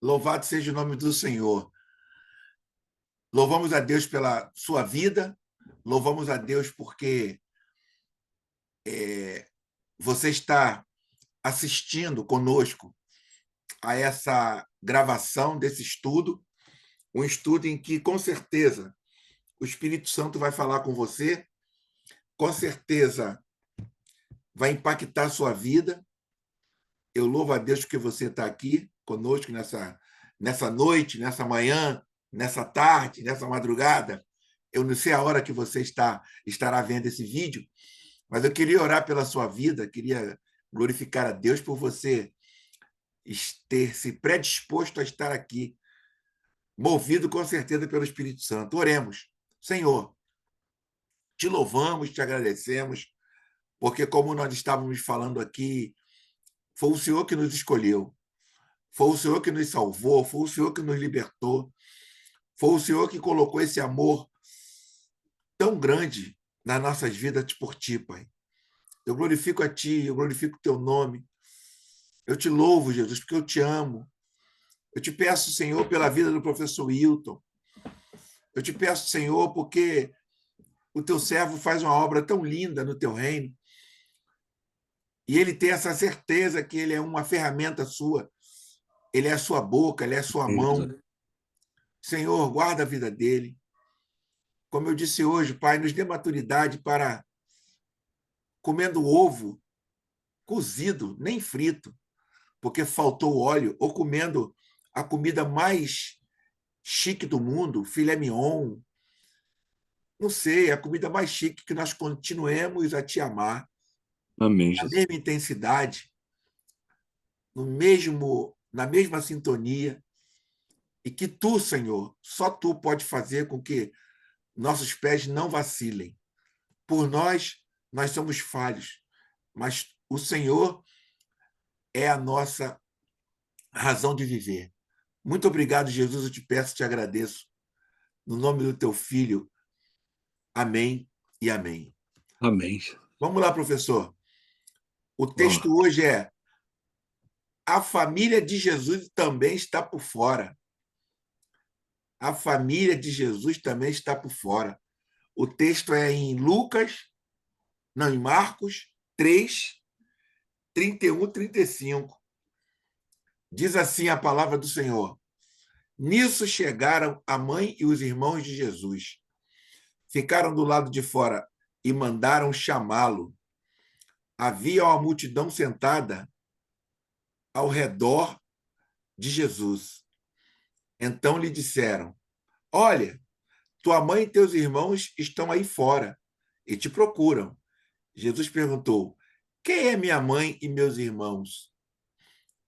Louvado seja o nome do Senhor. Louvamos a Deus pela sua vida, louvamos a Deus porque você está assistindo conosco a essa gravação desse estudo, um estudo em que, com certeza, o Espírito Santo vai falar com você, com certeza vai impactar a sua vida. Eu louvo a Deus porque você está aqui conosco nessa noite, nessa manhã, nessa tarde, nessa madrugada. Eu não sei a hora que você estará vendo esse vídeo, mas eu queria orar pela sua vida, queria glorificar a Deus por você ter se predisposto a estar aqui, movido com certeza pelo Espírito Santo. Oremos. Senhor, te louvamos, te agradecemos, porque como nós estávamos falando aqui, foi o Senhor que nos escolheu, foi o Senhor que nos salvou, foi o Senhor que nos libertou, foi o Senhor que colocou esse amor tão grande nas nossas vidas por ti, Pai. Eu glorifico a ti, eu glorifico o teu nome. Eu te louvo, Jesus, porque eu te amo. Eu te peço, Senhor, pela vida do professor Wilton. Eu te peço, Senhor, porque o teu servo faz uma obra tão linda no teu reino. E ele tem essa certeza que ele é uma ferramenta sua. Ele é a sua boca, ele é a sua mão. Senhor, guarda a vida dele. Como eu disse hoje, Pai, nos dê maturidade para comendo ovo cozido, nem frito, porque faltou óleo, ou comendo a comida mais chique do mundo, filé mignon, não sei, a comida mais chique, que nós continuemos a te amar, Amém, na Jesus. mesma intensidade, na mesma sintonia, e que tu, Senhor, só tu pode fazer com que nossos pés não vacilem. Por nós somos falhos, mas o Senhor é a nossa razão de viver. Muito obrigado, Jesus, eu te peço, te agradeço. No nome do teu filho, amém e amém. Amém. Vamos lá, professor. O Ó, texto hoje é: a família de Jesus também está por fora. A família de Jesus também está por fora. O texto é em em Marcos 3, 31, 35. Diz assim a palavra do Senhor: Nisso chegaram a mãe e os irmãos de Jesus. Ficaram do lado de fora e mandaram chamá-lo. Havia uma multidão sentada ao redor de Jesus. Então lhe disseram: Olha, tua mãe e teus irmãos estão aí fora e te procuram. Jesus perguntou: Quem é minha mãe e meus irmãos?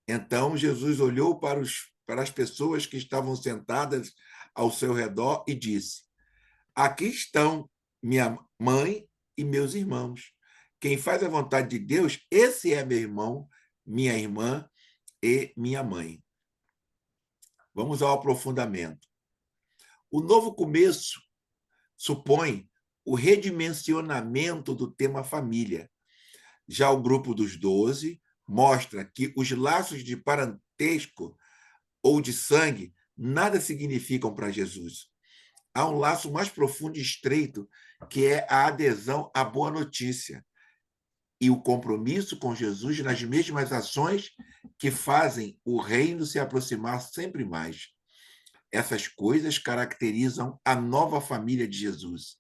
Então Jesus olhou para as pessoas que estavam sentadas ao seu redor e disse: Aqui estão minha mãe e meus irmãos. Quem faz a vontade de Deus, esse é meu irmão, minha irmã e minha mãe. Vamos ao aprofundamento. O novo começo supõe o redimensionamento do tema família. Já o grupo dos 12 mostra que os laços de parentesco ou de sangue nada significam para Jesus. Há um laço mais profundo e estreito, que é a adesão à boa notícia e o compromisso com Jesus nas mesmas ações que fazem o reino se aproximar sempre mais. Essas coisas caracterizam a nova família de Jesus.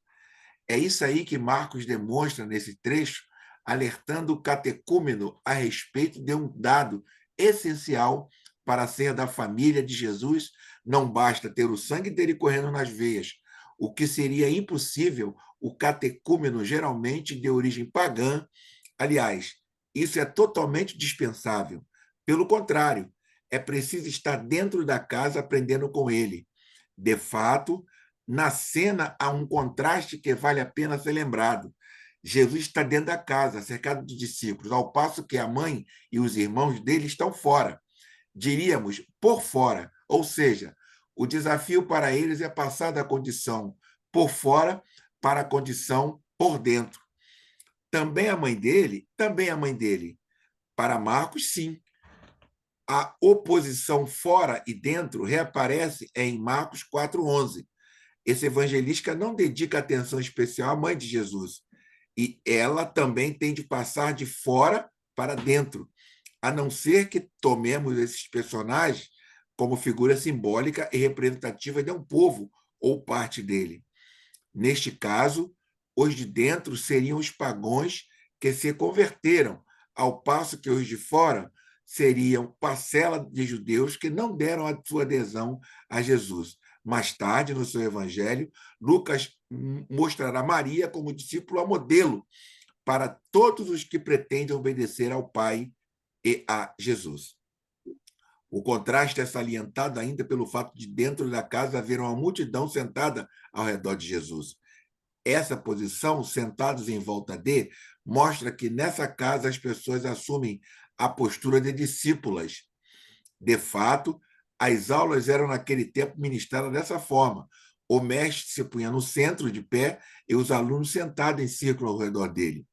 É isso aí que Marcos demonstra nesse trecho, alertando o catecúmeno a respeito de um dado essencial para ser da família de Jesus. Não basta ter o sangue dele correndo nas veias, o que seria impossível o catecúmeno, geralmente de origem pagã. Aliás, isso é totalmente dispensável. Pelo contrário, é preciso estar dentro da casa aprendendo com ele. De fato, na cena há um contraste que vale a pena ser lembrado. Jesus está dentro da casa, cercado de discípulos, ao passo que a mãe e os irmãos dele estão fora. Diríamos, por fora. Ou seja, o desafio para eles é passar da condição por fora para a condição por dentro. Também a mãe dele? Também a mãe dele. Para Marcos, sim. A oposição fora e dentro reaparece em Marcos 4:11. Esse evangelista não dedica atenção especial à mãe de Jesus, e ela também tem de passar de fora para dentro, a não ser que tomemos esses personagens como figura simbólica e representativa de um povo ou parte dele. Neste caso, os de dentro seriam os pagãos que se converteram, ao passo que os de fora seriam parcela de judeus que não deram a sua adesão a Jesus. Mais tarde, no seu evangelho, Lucas mostrará Maria como discípula modelo para todos os que pretendem obedecer ao Pai e a Jesus. O contraste é salientado ainda pelo fato de dentro da casa haver uma multidão sentada ao redor de Jesus. Essa posição, sentados em volta de, mostra que nessa casa as pessoas assumem a postura de discípulas. De fato, as aulas eram naquele tempo ministradas dessa forma. O mestre se punha no centro, de pé, e os alunos sentados em círculo ao redor dele.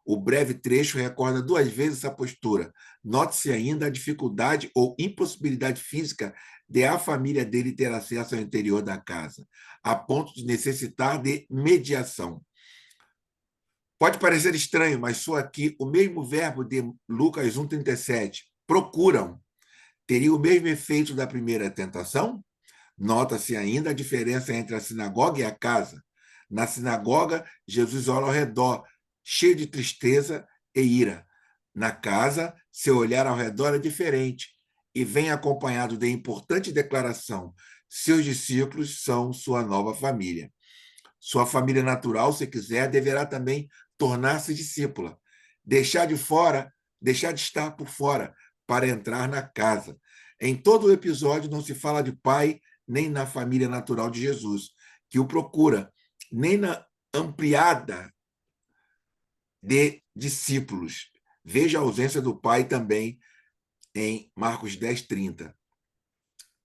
O breve trecho recorda duas vezes essa postura. Note-se ainda a dificuldade ou impossibilidade física de a família dele ter acesso ao interior da casa, a ponto de necessitar de mediação. Pode parecer estranho, mas só aqui o mesmo verbo de Lucas 1,37, procuram, teria o mesmo efeito da primeira tentação? Nota-se ainda a diferença entre a sinagoga e a casa. Na sinagoga, Jesus olha ao redor, cheio de tristeza e ira. Na casa, seu olhar ao redor é diferente e vem acompanhado de importante declaração: seus discípulos são sua nova família. Sua família natural, se quiser, deverá também tornar-se discípula. Deixar de fora, deixar de estar por fora para entrar na casa. Em todo o episódio não se fala de pai nem na família natural de Jesus, que o procura, nem na ampliada de discípulos. Veja a ausência do pai também em Marcos 10:30.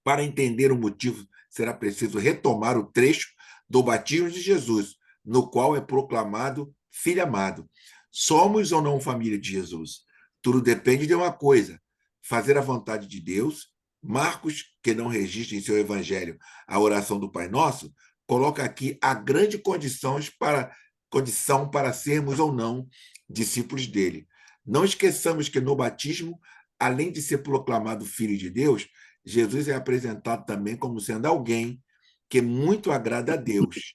Para entender o motivo, será preciso retomar o trecho do batismo de Jesus, no qual é proclamado filho amado. Somos ou não família de Jesus? Tudo depende de uma coisa: fazer a vontade de Deus. Marcos, que não registra em seu evangelho a oração do Pai Nosso, coloca aqui a grande condição para sermos ou não discípulos dele. Não esqueçamos que no batismo, além de ser proclamado filho de Deus, Jesus é apresentado também como sendo alguém que muito agrada a Deus,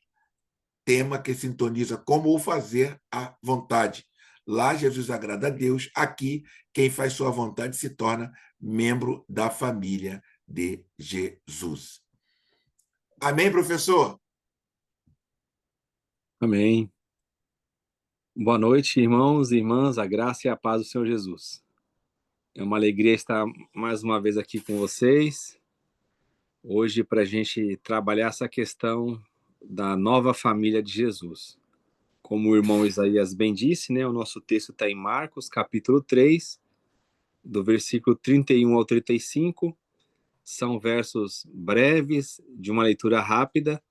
tema que sintoniza como o fazer a vontade. Lá, Jesus agrada a Deus, aqui, quem faz sua vontade se torna membro da família de Jesus. Amém, professor? Amém. Boa noite, irmãos e irmãs, a graça e a paz do Senhor Jesus. É uma alegria estar mais uma vez aqui com vocês, hoje para a gente trabalhar essa questão da nova família de Jesus. Como o irmão Isaías bem disse, né, o nosso texto está em Marcos, capítulo 3, do versículo 31 ao 35. São versos breves, de uma leitura rápida,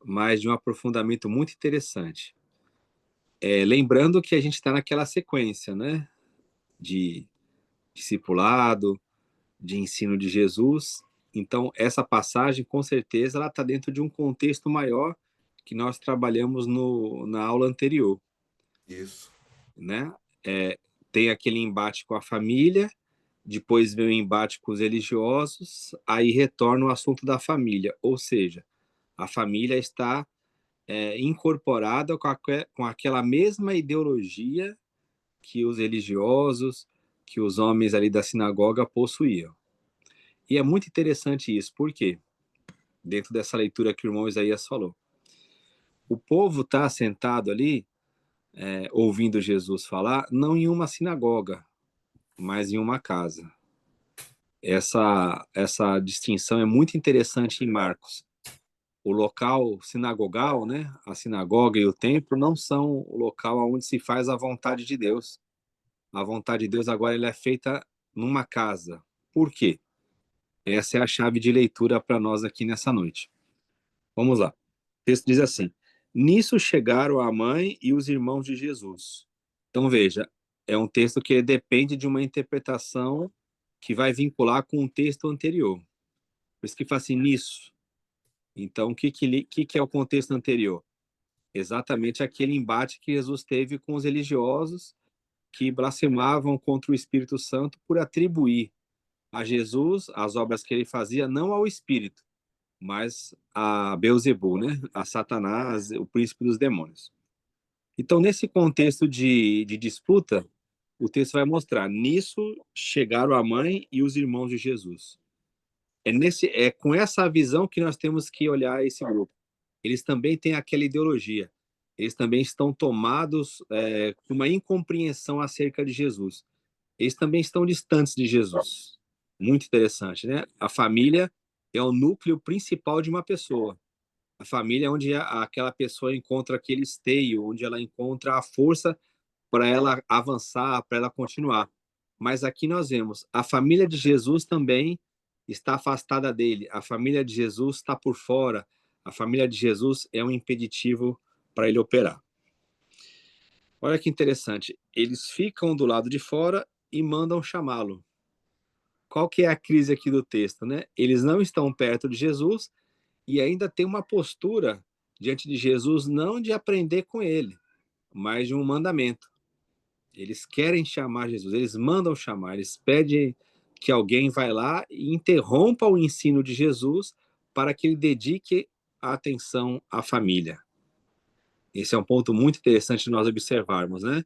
mas de um aprofundamento muito interessante. Lembrando que a gente está naquela sequência, né, de discipulado, de ensino de Jesus. Então, essa passagem, com certeza, ela está dentro de um contexto maior que nós trabalhamos na aula anterior, Isso. né? Tem aquele embate com a família, depois vem o embate com os religiosos, aí retorna o assunto da família, ou seja, a família está incorporada com aquela mesma ideologia que os religiosos, que os homens ali da sinagoga possuíam. E é muito interessante isso, por quê? Dentro dessa leitura que o irmão Isaías falou. O povo está sentado ali, ouvindo Jesus falar, não em uma sinagoga, mas em uma casa. Essa distinção é muito interessante em Marcos. O local sinagogal, né, a sinagoga e o templo não são o local onde se faz a vontade de Deus. A vontade de Deus agora ela é feita numa casa. Por quê? Essa é a chave de leitura para nós aqui nessa noite. Vamos lá. O texto diz assim: Nisso chegaram a mãe e os irmãos de Jesus. Então veja, é um texto que depende de uma interpretação que vai vincular com o texto anterior. Por isso que fala assim, nisso. Então, o que é o contexto anterior? Exatamente aquele embate que Jesus teve com os religiosos que blasfemavam contra o Espírito Santo por atribuir a Jesus as obras que ele fazia, não ao Espírito, mas a Beelzebul, né? A Satanás, o príncipe dos demônios. Então, nesse contexto de disputa, o texto vai mostrar, nisso chegaram a mãe e os irmãos de Jesus. É com essa visão que nós temos que olhar esse grupo. Eles também têm aquela ideologia. Eles também estão tomados com uma incompreensão acerca de Jesus. Eles também estão distantes de Jesus. Muito interessante, né? A família é o núcleo principal de uma pessoa. A família é onde aquela pessoa encontra aquele esteio, onde ela encontra a força para ela avançar, para ela continuar. Mas aqui nós vemos, a família de Jesus também está afastada dele. A família de Jesus está por fora. A família de Jesus é um impeditivo para ele operar. Olha que interessante. Eles ficam do lado de fora e mandam chamá-lo. Qual que é a crise aqui do texto, né? Eles não estão perto de Jesus e ainda tem uma postura diante de Jesus não de aprender com ele, mas de um mandamento. Eles querem chamar Jesus, eles mandam chamar, eles pedem que alguém vá lá e interrompa o ensino de Jesus para que ele dedique a atenção à família. Esse é um ponto muito interessante de nós observarmos, né?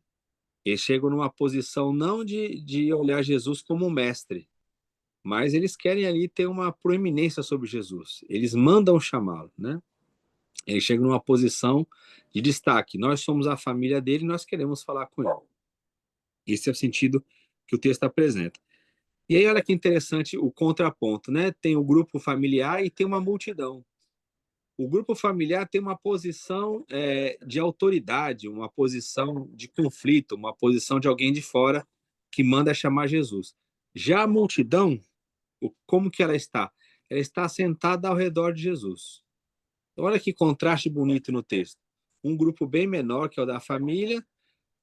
Eles chegam numa posição não de olhar Jesus como um mestre, mas eles querem ali ter uma proeminência sobre Jesus. Eles mandam chamá-lo, né? Eles chegam numa posição de destaque. Nós somos a família dele e nós queremos falar com ele. Esse é o sentido que o texto apresenta. E aí, olha que interessante o contraponto, né? Tem o grupo familiar e tem uma multidão. O grupo familiar tem uma posição de autoridade, uma posição de conflito, uma posição de alguém de fora que manda chamar Jesus. Já a multidão, como que ela está? Ela está sentada ao redor de Jesus. Olha que contraste bonito no texto. Um grupo bem menor, que é o da família,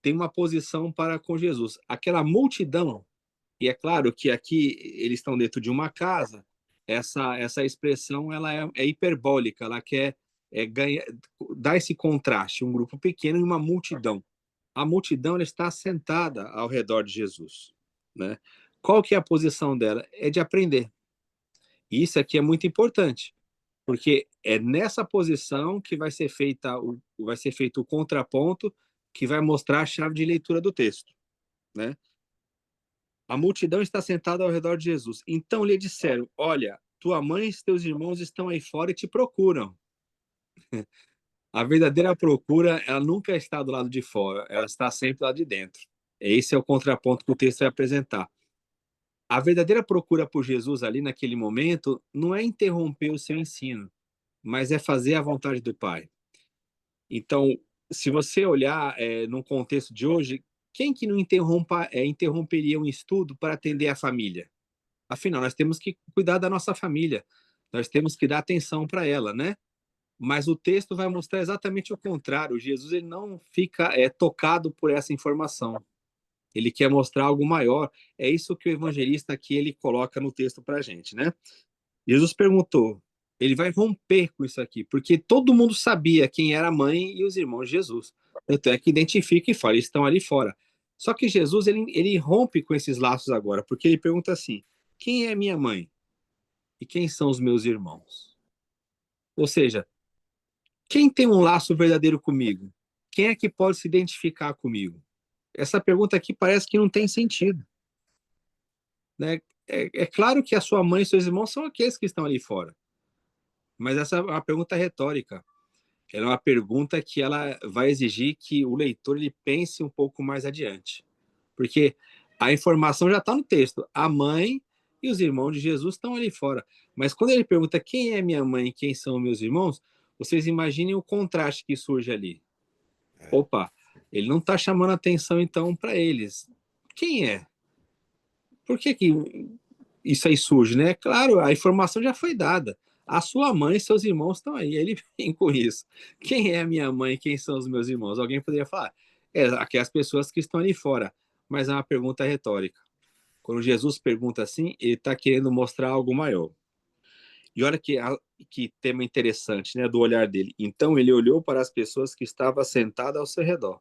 tem uma posição para com Jesus. Aquela multidão, e é claro que aqui eles estão dentro de uma casa, essa expressão ela é hiperbólica, ela quer dar esse contraste, um grupo pequeno e uma multidão. A multidão ela está sentada ao redor de Jesus, né? Qual que é a posição dela? É de aprender. E isso aqui é muito importante, porque é nessa posição que vai ser feito o contraponto que vai mostrar a chave de leitura do texto, né? A multidão está sentada ao redor de Jesus. Então lhe disseram: Olha, tua mãe e teus irmãos estão aí fora e te procuram. A verdadeira procura, ela nunca está do lado de fora, ela está sempre do lado de dentro. Esse é o contraponto que o texto vai apresentar. A verdadeira procura por Jesus ali naquele momento não é interromper o seu ensino, mas é fazer a vontade do Pai. Então, se você olhar no contexto de hoje, quem que não interromperia um estudo para atender a família? Afinal, nós temos que cuidar da nossa família, nós temos que dar atenção para ela, né? Mas o texto vai mostrar exatamente o contrário. Jesus ele não fica tocado por essa informação. Ele quer mostrar algo maior. É isso que o evangelista aqui ele coloca no texto para a gente, né? Jesus perguntou, ele vai romper com isso aqui, porque todo mundo sabia quem era a mãe e os irmãos de Jesus. Tanto é que identifica e fala, eles estão ali fora. Só que Jesus, ele rompe com esses laços agora, porque ele pergunta assim, quem é minha mãe? E quem são os meus irmãos? Ou seja, quem tem um laço verdadeiro comigo? Quem é que pode se identificar comigo? Essa pergunta aqui parece que não tem sentido, né? É claro que a sua mãe e seus irmãos são aqueles que estão ali fora, mas essa é uma pergunta retórica. Ela é uma pergunta que ela vai exigir que o leitor ele pense um pouco mais adiante, porque a informação já está no texto. A mãe e os irmãos de Jesus estão ali fora. Mas quando ele pergunta quem é minha mãe e quem são meus irmãos, vocês imaginem o contraste que surge ali. Opa, ele não está chamando atenção então para eles. Quem é? Por que isso aí surge, né? Claro, a informação já foi dada. A sua mãe e seus irmãos estão aí. Ele vem com isso. Quem é a minha mãe? Quem são os meus irmãos? Alguém poderia falar. Aquelas pessoas que estão ali fora. Mas é uma pergunta retórica. Quando Jesus pergunta assim, ele está querendo mostrar algo maior. E olha que tema interessante, né, do olhar dele. Então ele olhou para as pessoas que estavam sentadas ao seu redor.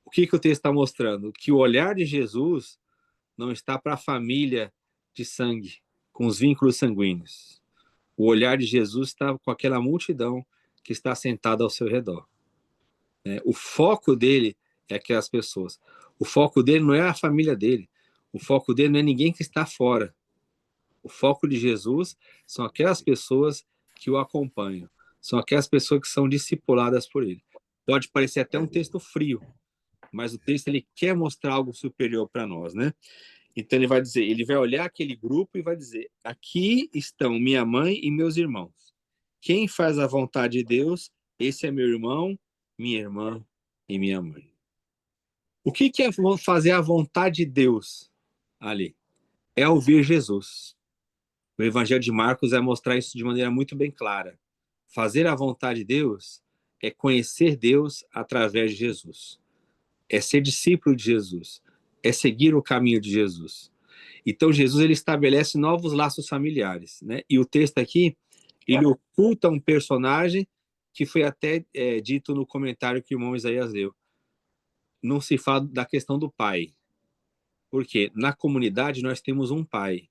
O que o texto está mostrando? Que o olhar de Jesus não está para a família de sangue, com os vínculos sanguíneos. O olhar de Jesus está com aquela multidão que está sentada ao seu redor. O foco dele é aquelas pessoas. O foco dele não é a família dele. O foco dele não é ninguém que está fora. O foco de Jesus são aquelas pessoas que o acompanham. São aquelas pessoas que são discipuladas por ele. Pode parecer até um texto frio, mas o texto ele quer mostrar algo superior para nós, né? Então ele vai dizer, ele vai olhar aquele grupo e vai dizer: aqui estão minha mãe e meus irmãos. Quem faz a vontade de Deus, esse é meu irmão, minha irmã e minha mãe. O que é fazer a vontade de Deus ali? É ouvir Jesus. O Evangelho de Marcos vai mostrar isso de maneira muito bem clara. Fazer a vontade de Deus é conhecer Deus através de Jesus. É ser discípulo de Jesus. É seguir o caminho de Jesus. Então Jesus ele estabelece novos laços familiares, né? E o texto aqui ele oculta um personagem que foi até dito no comentário que o irmão Isaías deu. Não se fala da questão do pai, porque na comunidade nós temos um pai.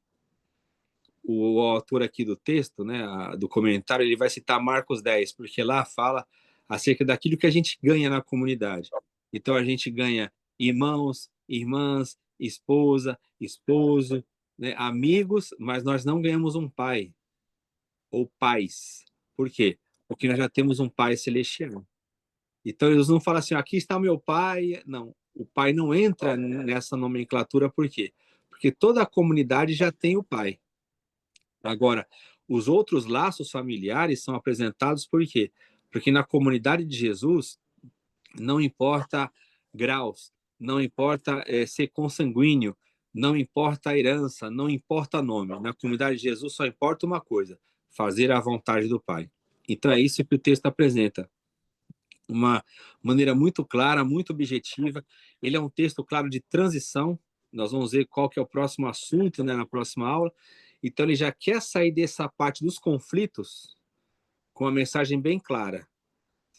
O autor aqui do texto, né, do comentário, ele vai citar Marcos 10, porque lá fala acerca daquilo que a gente ganha na comunidade. Então a gente ganha irmãos, irmãs, esposa, esposo, né, amigos, mas nós não ganhamos um pai ou pais. Por quê? Porque nós já temos um pai celestial. Então eles não falam assim, aqui está meu pai. Não, o pai não entra nessa nomenclatura, por quê? Porque toda a comunidade já tem o pai. Agora, os outros laços familiares são apresentados por quê? Porque na comunidade de Jesus, não importa graus, não importa ser consanguíneo, não importa a herança, não importa nome. Na comunidade de Jesus só importa uma coisa: fazer a vontade do Pai. Então é isso que o texto apresenta. Uma maneira muito clara, muito objetiva. Ele é um texto, claro, de transição. Nós vamos ver qual que é o próximo assunto, né, na próxima aula. Então ele já quer sair dessa parte dos conflitos com uma mensagem bem clara.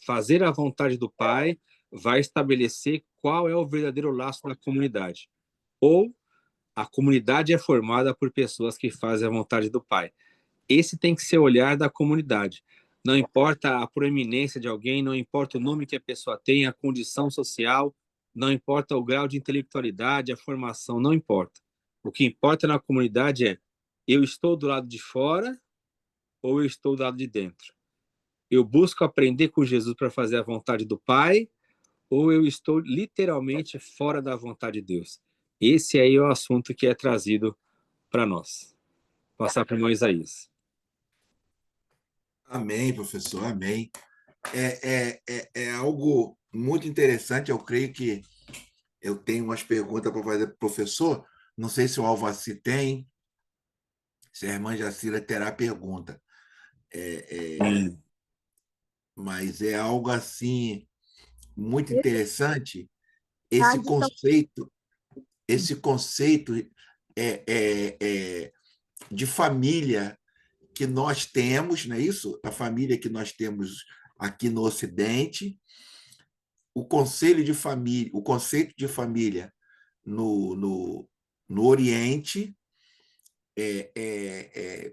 Fazer a vontade do Pai vai estabelecer qual é o verdadeiro laço da comunidade. Ou a comunidade é formada por pessoas que fazem a vontade do Pai. Esse tem que ser o olhar da comunidade. Não importa a proeminência de alguém, não importa o nome que a pessoa tem, a condição social, não importa o grau de intelectualidade, a formação, não importa. O que importa na comunidade é: eu estou do lado de fora ou eu estou do lado de dentro? Eu busco aprender com Jesus para fazer a vontade do Pai ou eu estou literalmente fora da vontade de Deus? Esse aí é o assunto que é trazido para nós. Vou passar para o irmão Isaías. Amém, professor, amém. É algo muito interessante. Eu creio que eu tenho umas perguntas para fazer para o professor. Não sei se o Alvaci tem, se a irmã Jacira terá pergunta. Mas é algo assim muito interessante esse conceito, esse conceito de família que nós temos, não é isso? A família que nós temos aqui no Ocidente, o conselho de família, o conceito de família no Oriente,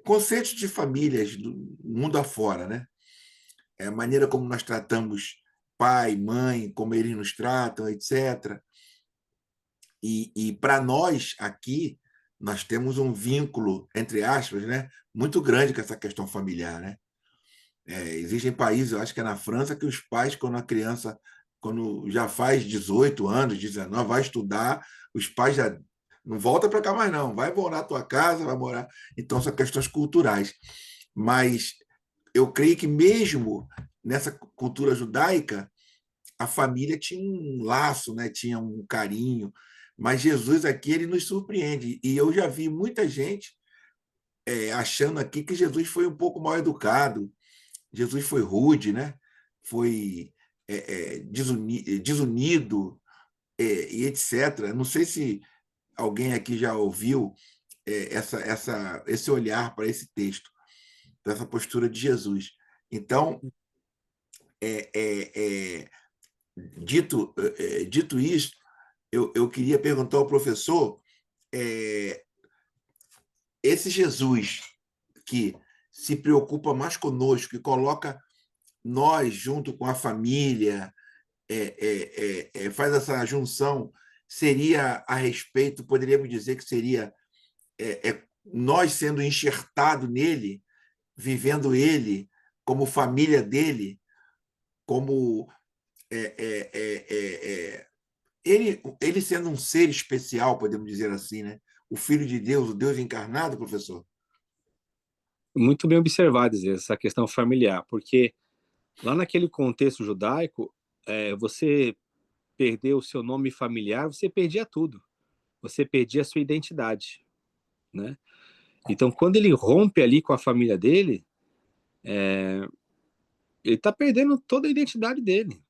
conceitos de famílias do mundo afora, né? A maneira como nós tratamos pai, mãe, como eles nos tratam, etc. E para nós aqui, nós temos um vínculo, entre aspas, né, muito grande com essa questão familiar. Né? Existem países, eu acho que é na França, que os pais, quando a criança, quando já faz 18 anos, 19, vai estudar, os pais já não volta para cá mais não, vai morar na tua casa, vai morar. Então, são questões culturais. Mas eu creio que mesmo nessa cultura judaica, a família tinha um laço, né? Tinha um carinho, mas Jesus aqui ele nos surpreende. E eu já vi muita gente achando aqui que Jesus foi um pouco mal educado, Jesus foi rude, né? Foi desunido e etc. Não sei se alguém aqui já ouviu esse olhar para esse texto, para essa postura de Jesus. Então, é, é, é, dito isso, eu queria perguntar ao professor, é, esse Jesus que se preocupa mais conosco, que coloca nós junto com a família, faz essa junção, seria a respeito, poderíamos dizer que seria nós sendo enxertado nele, vivendo ele como família dele, como ele sendo um ser especial, podemos dizer assim, né? O Filho de Deus, o Deus encarnado, professor? Muito bem observado essa questão familiar, porque lá naquele contexto judaico, você perder o seu nome familiar, você perdia tudo. Você perdia a sua identidade, né? Então, quando ele rompe ali com a família dele, ele está perdendo toda a identidade dele.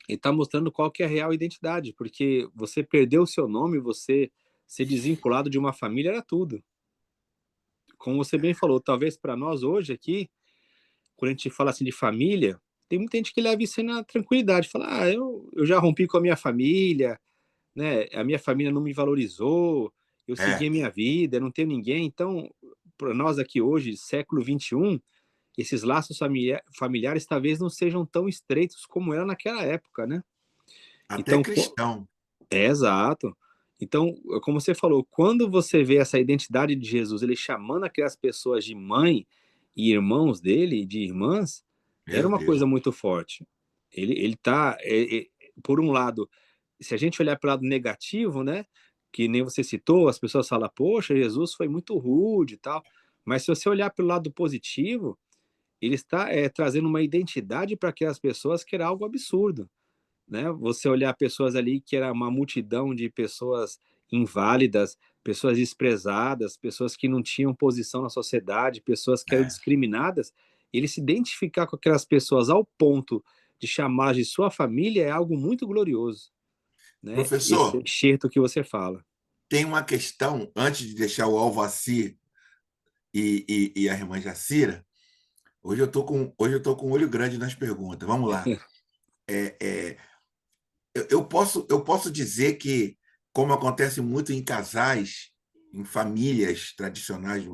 Ele está mostrando qual que é a real identidade, porque você perdeu o seu nome, você ser desvinculado de uma família era tudo. Como você bem falou, talvez para nós hoje aqui, quando a gente fala assim de família, tem muita gente que leva isso aí na tranquilidade, fala, eu já rompi com a minha família, né? A minha família não me valorizou, eu segui É, a minha vida, não tenho ninguém. Então, para nós aqui hoje, século XXI, esses laços familiares talvez não sejam tão estreitos como era naquela época, né? até Então, cristão. exato. Então, como você falou, quando você vê essa identidade de Jesus, ele chamando aquelas pessoas de mãe e irmãos dele, de irmãs, era Meu uma Deus. coisa muito forte. Ele tá, por um lado, se a gente olhar pelo lado negativo, né, que nem você citou, as pessoas falam, poxa, Jesus foi muito rude e tal, mas se você olhar pelo lado positivo, ele está trazendo uma identidade para aquelas pessoas que era algo absurdo, né? Você olhar pessoas ali que era uma multidão de pessoas inválidas, pessoas desprezadas, pessoas que não tinham posição na sociedade, pessoas que eram É. discriminadas, ele se identificar com aquelas pessoas ao ponto de chamar de sua família é algo muito glorioso, né? Esse Professor, enxerto que você fala. tem uma questão, antes de deixar o Alvaci e a irmã Jacira, hoje eu tô com um olho grande nas perguntas. Vamos lá. Eu posso dizer que, como acontece muito em casais, em famílias tradicionais,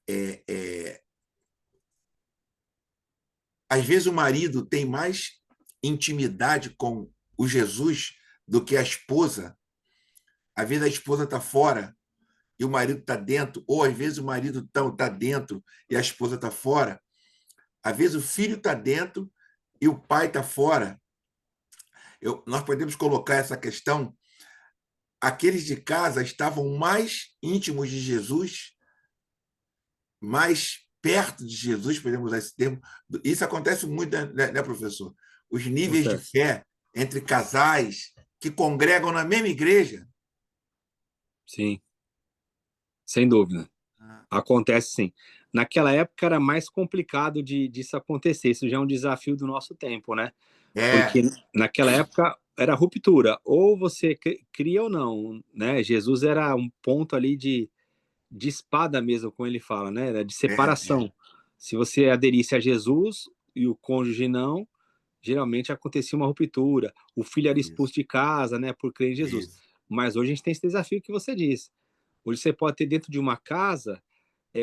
é, é, às vezes o marido tem mais intimidade com o Jesus do que a esposa. Às vezes a esposa está fora e o marido está dentro, ou às vezes o marido está dentro e a esposa está fora. Às vezes o filho está dentro e o pai está fora. Nós podemos colocar essa questão. Aqueles de casa estavam mais íntimos de Jesus, mais perto de Jesus, podemos usar esse termo. Isso acontece muito, né, professor? Os níveis de Acontece. fé entre casais que congregam na mesma igreja. Sim, sem dúvida. Acontece sim. Naquela época era mais complicado disso acontecer. Isso já é um desafio do nosso tempo, né? Porque É, naquela época era ruptura, ou você cria ou não, né? Jesus era um ponto ali de espada mesmo, como ele fala, né? De é, separação. Se você aderisse a Jesus e o cônjuge não, geralmente acontecia uma ruptura. O filho era expulso isso, de casa, né? Por crer em Jesus. isso. Mas hoje a gente tem esse desafio que você disse. Hoje você pode ter dentro de uma casa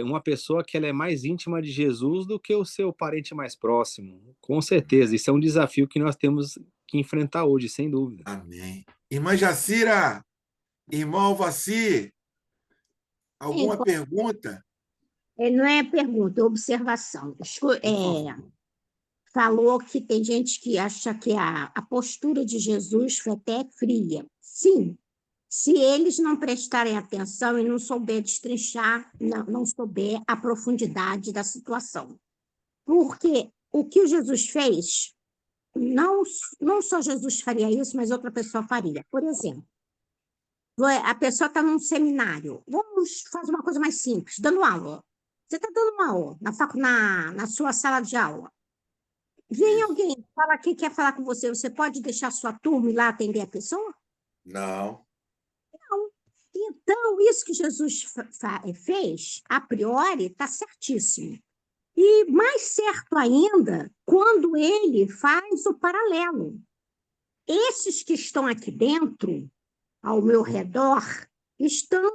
uma pessoa que ela é mais íntima de Jesus do que o seu parente mais próximo. Com certeza, isso é um desafio que nós temos que enfrentar hoje, sem dúvida. Amém. Irmã Jacira, irmão Alvaci, Sim, alguma pergunta? não é pergunta, é observação. Por favor. Falou que tem gente que acha que a postura de Jesus foi até fria. Sim, se eles não prestarem atenção e não souber destrinchar, não souber a profundidade da situação. Porque o que o Jesus fez, não, não só Jesus faria isso, mas outra pessoa faria. Por exemplo, a pessoa está num seminário. Vamos fazer uma coisa mais simples, dando aula. Você está dando uma aula na sua sala de aula. Vem Isso. alguém, fala que quer falar com você. Você pode deixar sua turma ir lá atender a pessoa? Não. Então, isso que Jesus fez, a priori, está certíssimo. E mais certo ainda, quando ele faz o paralelo. Esses que estão aqui dentro, ao meu redor, estão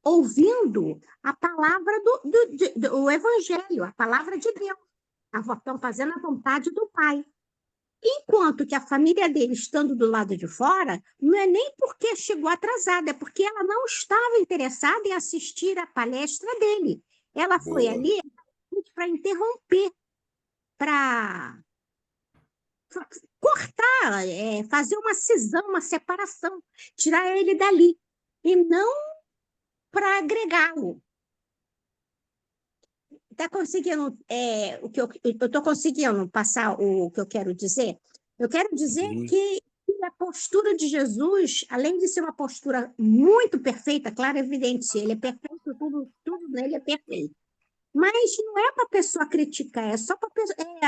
ouvindo a palavra do Evangelho, a palavra de Deus. Estão fazendo a vontade do Pai. Enquanto que a família dele, estando do lado de fora, não é nem porque chegou atrasada, é porque ela não estava interessada em assistir à palestra dele. Ela foi Boa. ali para interromper, para cortar, fazer uma cisão, uma separação, tirar ele dali, e não para agregá-lo. Está conseguindo o que eu estou conseguindo passar o que eu quero dizer? Eu quero dizer que a postura de Jesus, além de ser uma postura muito perfeita, claro, é evidente, ele é perfeito, tudo nele é perfeito. Mas não é para a pessoa criticar, é só para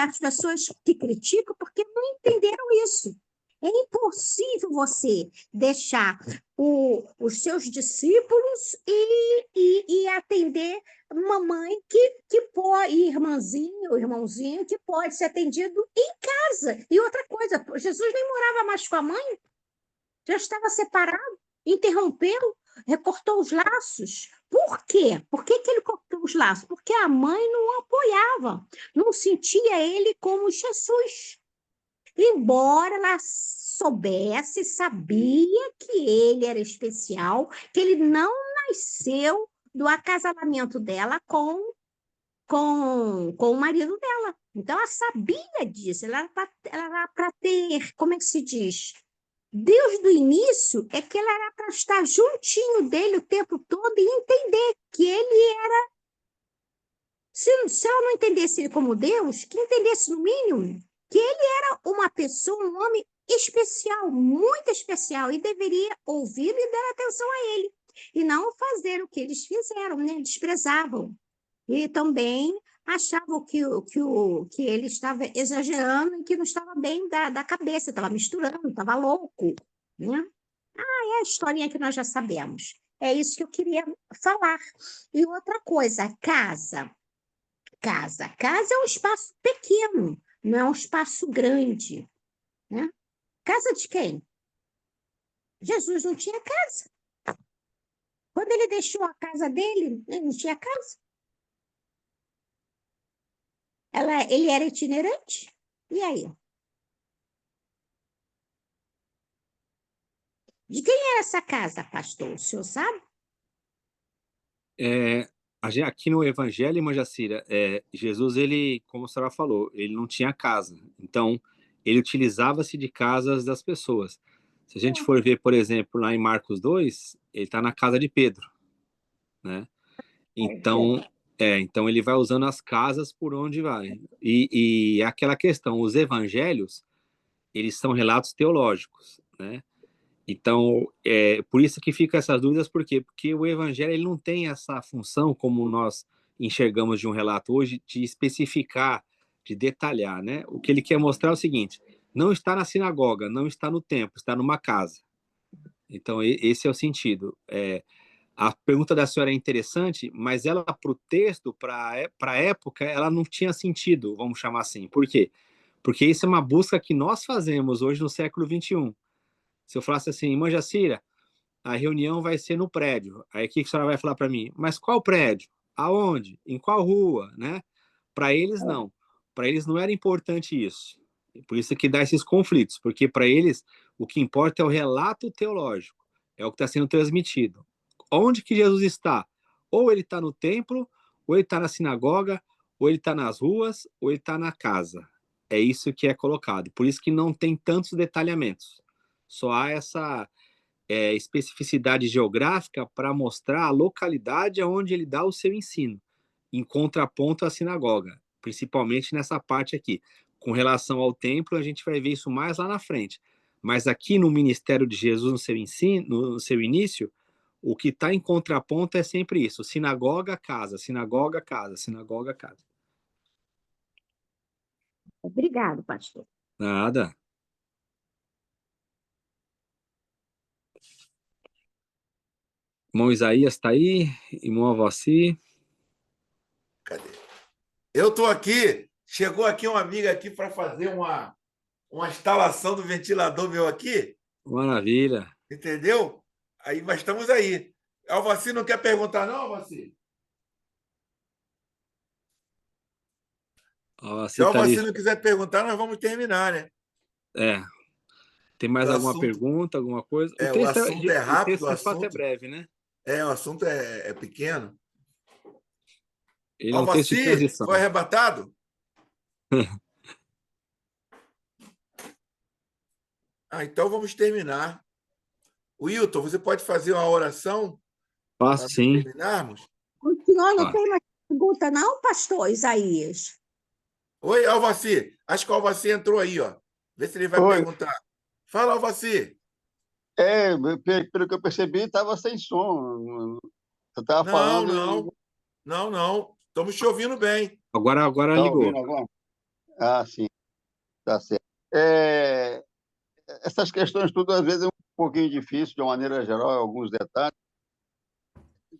as pessoas que criticam porque não entenderam isso. É impossível você deixar os seus discípulos e atender uma mãe que pode, irmãzinho ou irmãozinho, que pode ser atendido em casa. E outra coisa, Jesus nem morava mais com a mãe, já estava separado, interrompeu, recortou os laços. Por quê? Por que ele cortou os laços? Porque a mãe não o apoiava, não sentia ele como Jesus. Embora ela soubesse, sabia que ele era especial, que ele não nasceu do acasalamento dela com o marido dela. Então, ela sabia disso, ela era para ter, como é que se diz? Desde o início, é que ela era para estar juntinho dele o tempo todo e entender que ele era. Se ela não entendesse ele como Deus, que entendesse no mínimo que ele era uma pessoa, um homem especial, muito especial, e deveria ouvi-lo e dar atenção a ele, e não fazer o que eles fizeram, né? Desprezavam. E também achavam que ele estava exagerando e que não estava bem da cabeça, estava misturando, estava louco, né? É a historinha que nós já sabemos. É isso que eu queria falar. E outra coisa, casa. Casa é um espaço pequeno, não é um espaço grande, né? Casa de quem? Jesus não tinha casa. Quando ele deixou a casa dele, ele não tinha casa. Ele era itinerante. E aí? De quem era essa casa, pastor? O senhor sabe? Aqui no Evangelho, irmã Jacira, Jesus, ele, como a senhora falou, ele não tinha casa. Então, ele utilizava-se de casas das pessoas. Se a gente for ver, por exemplo, lá em Marcos 2, ele está na casa de Pedro, né? Então ele vai usando as casas por onde vai. E aquela questão, os evangelhos, eles são relatos teológicos, né? Então, por isso que fica essas dúvidas, por quê? Porque o evangelho ele não tem essa função, como nós enxergamos de um relato hoje, de especificar, de detalhar, né? O que ele quer mostrar é o seguinte, não está na sinagoga, não está no templo, está numa casa. Então, esse é o sentido. A pergunta da senhora é interessante, mas ela, para o texto, para a época, ela não tinha sentido, vamos chamar assim. Por quê? Porque isso é uma busca que nós fazemos hoje no século XXI. Se eu falasse assim, irmã Jacira, a reunião vai ser no prédio. Aí o que a senhora vai falar para mim? Mas qual prédio? Aonde? Em qual rua? Né? Para eles, não. Para eles não era importante isso. Por isso que dá esses conflitos, porque para eles o que importa é o relato teológico, é o que está sendo transmitido. Onde que Jesus está? Ou ele está no templo, ou ele está na sinagoga, ou ele está nas ruas, ou ele está na casa. É isso que é colocado. Por isso que não tem tantos detalhamentos. Só há essa especificidade geográfica para mostrar a localidade onde ele dá o seu ensino, em contraponto à sinagoga, principalmente nessa parte aqui. Com relação ao templo, a gente vai ver isso mais lá na frente. Mas aqui no ministério de Jesus, no seu ensino, no seu início, o que está em contraponto é sempre isso: sinagoga, casa, sinagoga, casa, sinagoga, casa. Obrigado, pastor. Nada. Irmão Isaías está aí, irmão Avossi. Cadê? Eu estou aqui. Chegou aqui uma amiga aqui para fazer uma instalação do ventilador meu aqui, Maravilha. entendeu? Aí, mas estamos aí. Alvaci não quer perguntar, não, Alvaci? Se Avossi o está ali. Alvaci não quiser perguntar, nós vamos terminar, né? É, tem mais O alguma assunto pergunta, alguma coisa? o assunto é O rápido, texto de fato é breve, né? o assunto é pequeno. Ele é um texto de Alvaci, transição. foi arrebatado? Então vamos terminar. Wilton, você pode fazer uma oração Faço para sim. terminarmos? O senhor não Faço. tem mais pergunta, não, pastor Isaías? Oi, Alvaci. Acho que o Alvaci entrou aí, ó. Vê se ele vai Oi, perguntar. Fala, Alvaci. pelo que eu percebi, estava sem som. Você estava Não, falando e não, não, não. Estamos te ouvindo bem. Agora está ligou. ouvindo agora? Ah, sim, tá certo. É, essas questões tudo às vezes é um pouquinho difícil, de uma maneira geral, alguns detalhes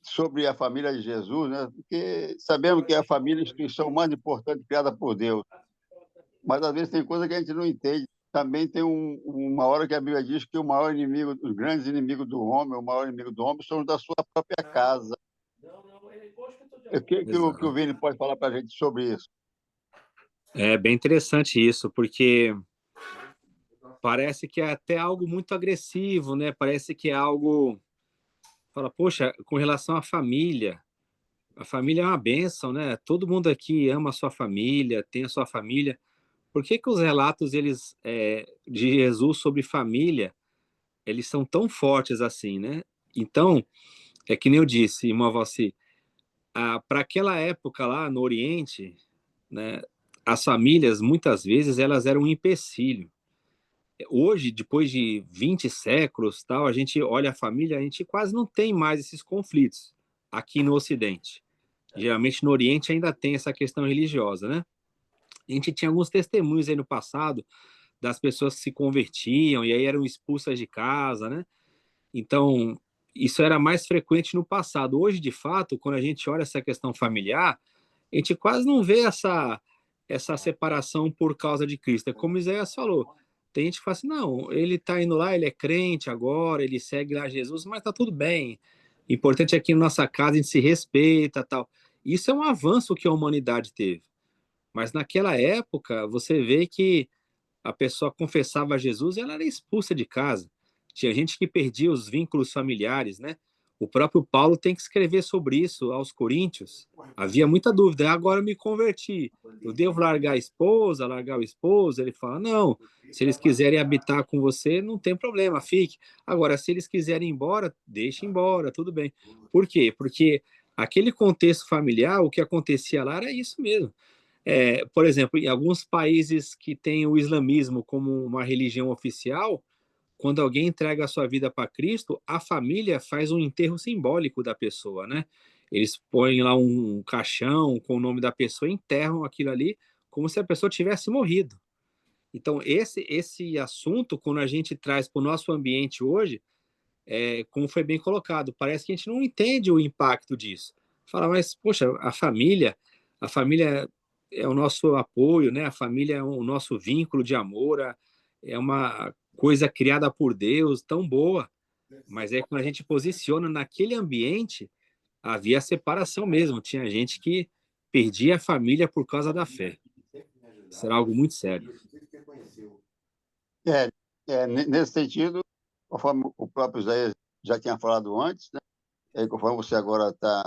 sobre a família de Jesus, né? Porque sabemos que a família é a instituição mais importante criada por Deus, mas às vezes tem coisa que a gente não entende. Também tem uma hora que a Bíblia diz que o maior inimigo, os grandes inimigos do homem, o maior inimigo do homem são os da sua própria casa. O que o Exato. Vini pode falar para a gente sobre isso? É bem interessante isso, porque parece que é até algo muito agressivo, né? Parece que é algo. Fala, poxa, com relação à família. A família é uma bênção, né? Todo mundo aqui ama a sua família, tem a sua família. Por que que os relatos de Jesus sobre família, eles são tão fortes assim, né? Então, é que nem eu disse, irmã Valci, para aquela época lá no Oriente, né, as famílias, muitas vezes, elas eram um empecilho. Hoje, depois de 20 séculos, tal, a gente olha a família, a gente quase não tem mais esses conflitos aqui no Ocidente. Geralmente no Oriente ainda tem essa questão religiosa, né? A gente tinha alguns testemunhos aí no passado das pessoas que se convertiam e aí eram expulsas de casa, né? Então, isso era mais frequente no passado. Hoje, de fato, quando a gente olha essa questão familiar, a gente quase não vê essa separação por causa de Cristo. É como Isaías falou. Tem gente que fala assim, não, ele está indo lá, ele é crente agora, ele segue lá Jesus, mas tá tudo bem. O importante é que na nossa casa a gente se respeita, tal. Isso é um avanço que a humanidade teve. Mas naquela época, você vê que a pessoa confessava Jesus e ela era expulsa de casa. Tinha gente que perdia os vínculos familiares, né? O próprio Paulo tem que escrever sobre isso aos Coríntios. Havia muita dúvida. Agora eu me converti. Eu devo largar a esposa, largar o esposo? Ele fala: não. Se eles quiserem habitar com você, não tem problema, fique. Agora, se eles quiserem ir embora, deixe embora, tudo bem. Por quê? Porque aquele contexto familiar, o que acontecia lá era isso mesmo. Por exemplo, em alguns países que têm o islamismo como uma religião oficial, quando alguém entrega a sua vida para Cristo, a família faz um enterro simbólico da pessoa, né? Eles põem lá um caixão com o nome da pessoa e enterram aquilo ali como se a pessoa tivesse morrido. Então, esse assunto, quando a gente traz para o nosso ambiente hoje, como foi bem colocado, parece que a gente não entende o impacto disso. Fala, mas, poxa, a família é o nosso apoio, né? A família é o nosso vínculo de amor, é uma coisa criada por Deus, tão boa. Mas é quando a gente posiciona naquele ambiente, havia separação mesmo. Tinha gente que perdia a família por causa da fé. Será algo muito sério. É, nesse sentido, conforme o próprio Isaías já tinha falado antes, né? Conforme você agora tá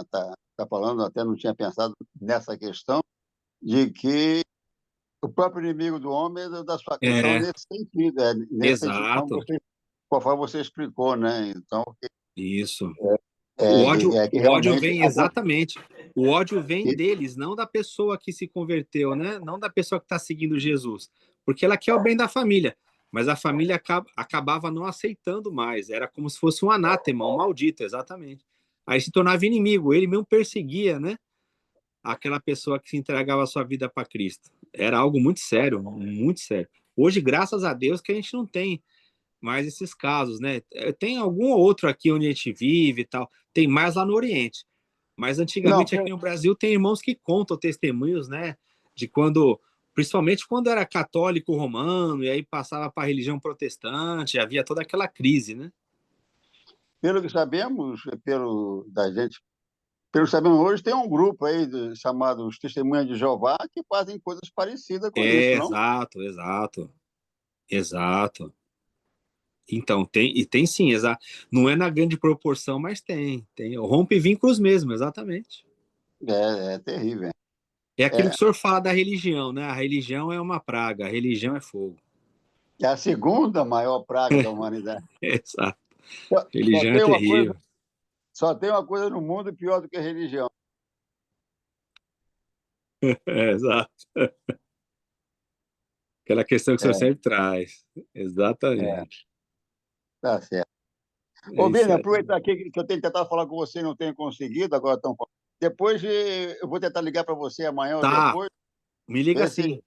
falando, até não tinha pensado nessa questão, de que o próprio inimigo do homem é da sua... Então, É, nesse sentido, exato. conforme você explicou, né? Então, Isso. O é, ódio, é que o ódio realmente... vem exatamente. O ódio vem deles, não da pessoa que se converteu, né? Não da pessoa que está seguindo Jesus, porque ela quer o bem da família, mas a família acabava não aceitando mais. Era como se fosse um anátema, um maldito, exatamente. Aí se tornava inimigo. Ele mesmo perseguia, né? Aquela pessoa que se entregava a sua vida para Cristo. Era algo muito sério, muito sério. Hoje, graças a Deus, que a gente não tem mais esses casos, né? Tem algum outro aqui onde a gente vive e tal, tem mais lá no Oriente. Mas Não, antigamente aqui no Brasil tem irmãos que contam testemunhos, né? De quando, principalmente quando era católico romano, e aí passava para a religião protestante, havia toda aquela crise, né? pelo que sabemos, pelo que sabemos hoje, tem um grupo aí chamado os Testemunhas de Jeová que fazem coisas parecidas com isso, não? Exato, exato, exato. Então, tem sim, exato. Não é na grande proporção, mas tem. Rompe vínculos mesmo, exatamente. É terrível. É aquilo É, que o senhor fala da religião, né? A religião é uma praga, a religião é fogo. é a segunda maior praga da humanidade. Exato. Só Religião é tem uma coisa, terrível. só tem uma coisa no mundo pior do que a religião. Exato. Aquela questão que o senhor É, sempre traz. é, Exatamente. tá certo. É Ô, isso Vini, aí. aproveitar aqui que eu tenho tentado falar com você e não tenho conseguido, agora tão. Depois eu vou tentar ligar para você amanhã ou Tá, depois, me liga ver se assim.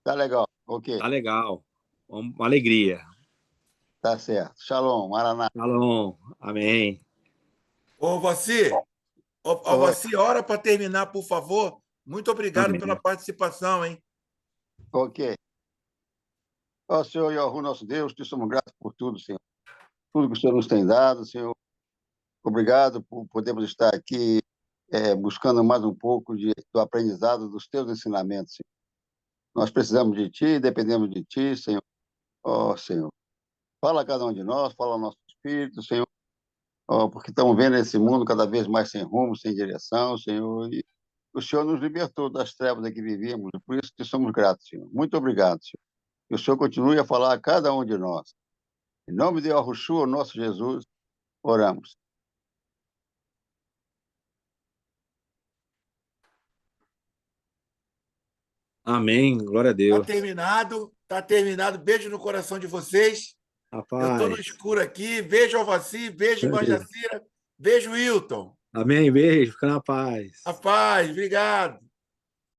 tá legal. Ok, Tá legal. Uma alegria. tá certo. Shalom, Maraná. Shalom. Amém. Ô, Voci, Oi, Voci, hora para terminar, por favor. Muito obrigado pela Amém. participação, hein? ok. Ó Senhor Yahu, nosso Deus, te somos gratos por tudo, Senhor. Tudo que o Senhor nos tem dado, Senhor. Obrigado por podermos estar aqui buscando mais um pouco do aprendizado dos teus ensinamentos, Senhor. Nós precisamos de Ti, dependemos de Ti, Senhor. Ó Senhor, fala a cada um de nós, fala ao nosso espírito, Senhor. Ó, porque estamos vendo esse mundo cada vez mais sem rumo, sem direção, Senhor. E o Senhor nos libertou das trevas em que vivíamos, e por isso que somos gratos, Senhor. Muito obrigado, Senhor. Que o Senhor continue a falar a cada um de nós. Em nome de Yahushua, nosso Jesus, oramos. Amém. Glória a Tá Deus. terminado, tá terminado. Beijo no coração de vocês. Eu estou no Rapaz. escuro aqui. Beijo ao Voci, beijo, irmã Jacira, beijo, Wilton. Amém. Beijo. Fica na paz. Rapaz, obrigado.